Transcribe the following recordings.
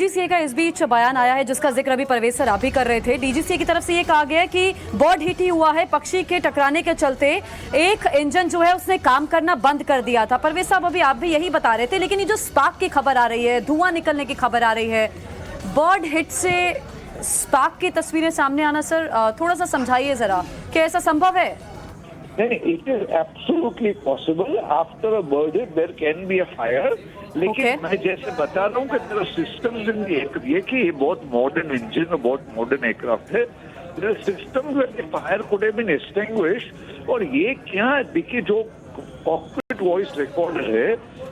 DGCA का इस बीच बयान आया है जिसका जिक्र अभी परवेज सर आप भी कर रहे थे। डीजीसीए की तरफ से ये कहा गया है कि बर्ड हिट ही हुआ है, पक्षी के टकराने के चलते एक इंजन जो है उसने काम करना बंद कर दिया था। परवेज साहब अभी आप भी यही बता रहे थे, लेकिन ये जो स्पार्क की खबर आ रही है, धुआं निकलने की खबर आ रही है, बर्ड हिट से स्पार्क की तस्वीरें सामने आना, सर थोड़ा सा समझाइए जरा, क्या ऐसा संभव है? नहीं, it is absolutely possible. After a bird hit, there can be a fire. लेकिन मैं जैसे बता रहा हूँ कि तेरा सिस्टम्स ये कि ये बहुत मॉडर्न इंजन और बहुत मॉडर्न एयरक्राफ्ट है। There are systems where the fire could have been extinguished। और ये क्या देखिए, जो कॉकपिट वॉइस रिकॉर्डर है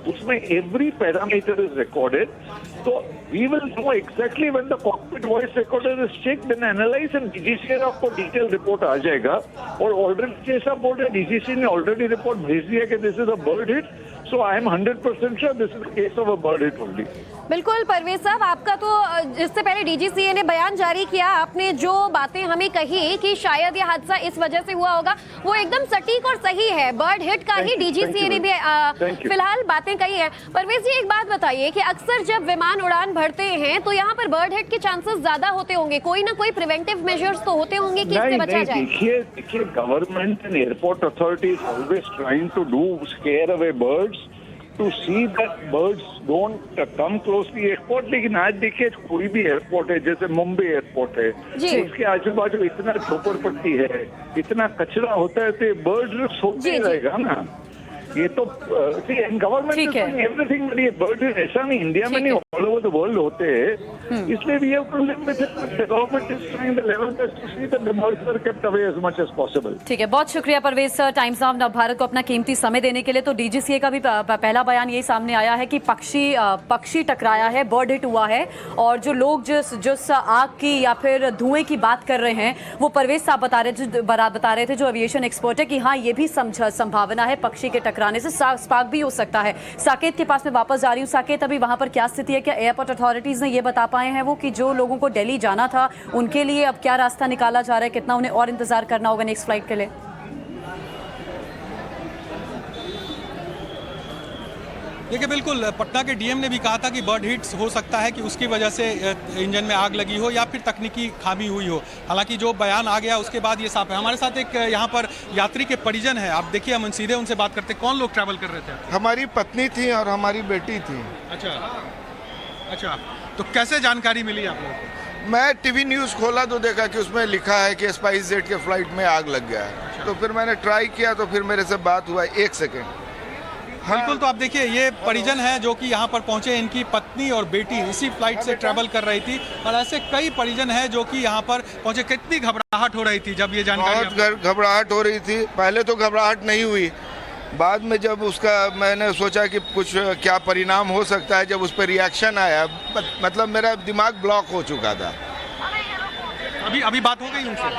उसमें every parameter is recorded. So we will know exactly when the cockpit voice recorder is checked and analyse and DGC आपको detail report आ जाएगा। और ऑलरेडी जैसा बोल रहे डीजीसी ने ऑलरेडी रिपोर्ट भेज दिया कि this is a bird hit. So I am 100% sure this is the case of a bird hit only. बिल्कुल परवेज साहब, आपका तो इससे पहले डीजीसीए ने बयान जारी किया, आपने जो बातें हमें कही कि शायद ये हादसा इस वजह से हुआ होगा, वो एकदम सटीक और सही है। बर्ड हिट का ही डीजीसीए ने भी फिलहाल बातें कही है। परवेज जी, एक बात बताइए कि अक्सर जब विमान उड़ान भरते हैं तो यहाँ पर बर्ड हिट के चांसेस ज्यादा होते होंगे, कोई ना कोई प्रिवेंटिव मेजर्स तो होते होंगे कि इससे बचा जाए। देखिए government and airport authority is always trying to do scare away birds to see that birds don't come close to the airport। लेकिन आज देखिए कोई भी एयरपोर्ट है, जैसे मुंबई एयरपोर्ट है, उसके आजू बाजू इतना झोपड़पट्टी है, इतना कचरा होता है, तो बर्ड सोते रहेगा ना। ये तो गवर्नमेंट एवरीथिंग, बट ये बर्ड ऐसा नहीं, इंडिया में नहीं, ऑल ओवर द वर्ल्ड होते हैं। इसलिए we have to live with it. The government is trying the level best to see that the birds are kept away as much as possible. ठीक है, बहुत शुक्रिया Parvez sir, Times of Navbharat को अपना कीमती समय देने के लिए। तो डीजीसीए का भी पहला बयान यही सामने आया है कि पक्षी टकराया है, बर्ड हिट हुआ है। और जो लोग जिस आग की या फिर धुएं की बात कर रहे हैं, वो परवेज साहब बता रहे थे, जो एविएशन एक्सपर्ट है, कि हाँ ये भी संभावना है पक्षी के टकराने से स्पार्क भी हो सकता है। साकेत के पास में वापस जा रही हूँ। साकेत, अभी वहां पर क्या स्थिति है? क्या एयरपोर्ट अथॉरिटीज ने ये बता पाए हैं वो कि जो लोगों को दिल्ली जाना था उनके लिए अब क्या रास्ता निकाला जा रहा है, कितना उन्हें और इंतजार करना होगा नेक्स्ट फ्लाइट के लिए? देखिए बिल्कुल, पटना के डीएम ने भी कहा था कि बर्ड हिट्स हो सकता है कि उसकी वजह से इंजन में आग लगी हो या फिर तकनीकी खामी हुई हो। हालांकि जो बयान आ गया उसके बाद ये साफ है। हमारे साथ एक यहाँ पर यात्री के परिजन है, आप देखिए, हम सीधे उनसे बात करते। कौन लोग ट्रैवल कर रहे थे? हमारी पत्नी थी और हमारी बेटी थी। अच्छा, तो कैसे जानकारी मिली आप लोगों को? मैं टीवी न्यूज़ खोला तो देखा कि उसमें लिखा है कि स्पाइस जेट के फ्लाइट में आग लग गया है। तो फिर मैंने ट्राई किया, तो फिर मेरे से बात हुआ 1 सेकेंड। बिल्कुल, तो आप देखिए ये परिजन है जो कि यहाँ पर पहुंचे, इनकी पत्नी और बेटी इसी फ्लाइट से ट्रैवल कर रही थी। और ऐसे कई परिजन हैं जो कि यहाँ पर पहुंचे। कितनी घबराहट हो रही थी जब ये जानकारी? बहुत घबराहट हो रही थी। पहले तो घबराहट नहीं हुई, बाद में जब उसका मैंने सोचा कि कुछ क्या परिणाम हो सकता है, जब उस पर रिएक्शन आया, मतलब मेरा दिमाग ब्लॉक हो चुका था। अभी बात हो गई उनसे?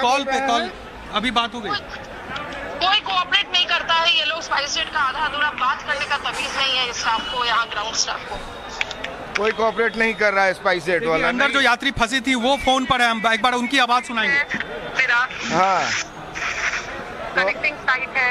कॉल अभी बात हो गई? कोई कोऑपरेट नहीं करता है। ये लोग स्पाइस जेट का आधा अधूरा बात करने का तमीज नहीं है स्टाफ को, यहाँ ग्राउंड स्टाफ को। कोई कोऑपरेट नहीं कर रहा है स्पाइस जेट वाला। अंदर जो यात्री फंसी थी वो फोन पर है, हम एक बार उनकी आवाज सुनाएंगे। मेरा हाँ, कनेक्टिंग साइट है,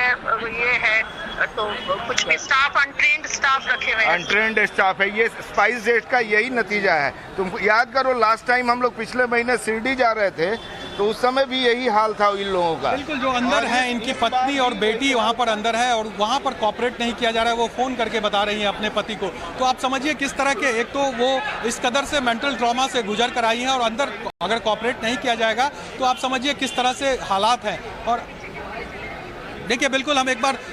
ये है, तो कुछ भी स्टाफ अनट्रेन्ड स्टाफ रखे हुए हैं। अनट्रेन्ड स्टाफ है। ये स्पाइस जेट का यही नतीजा है। तुम याद करो, लास्ट टाइम हम लोग पिछले महीने शिरडी जा रहे थे तो उस समय भी यही हाल था इन लोगों का। बिल्कुल, जो अंदर है, इनकी पत्नी और बेटी वहाँ पर अंदर है और वहाँ पर कॉपरेट नहीं किया जा रहा है। वो फ़ोन करके बता रही हैं अपने पति को। तो आप समझिए किस तरह के, एक तो वो इस कदर से मेंटल ट्रॉमा से गुजर कर आई हैं और अंदर अगर कॉपरेट नहीं किया जाएगा तो आप समझिए किस तरह से हालात हैं। और देखिए बिल्कुल, हम एक बार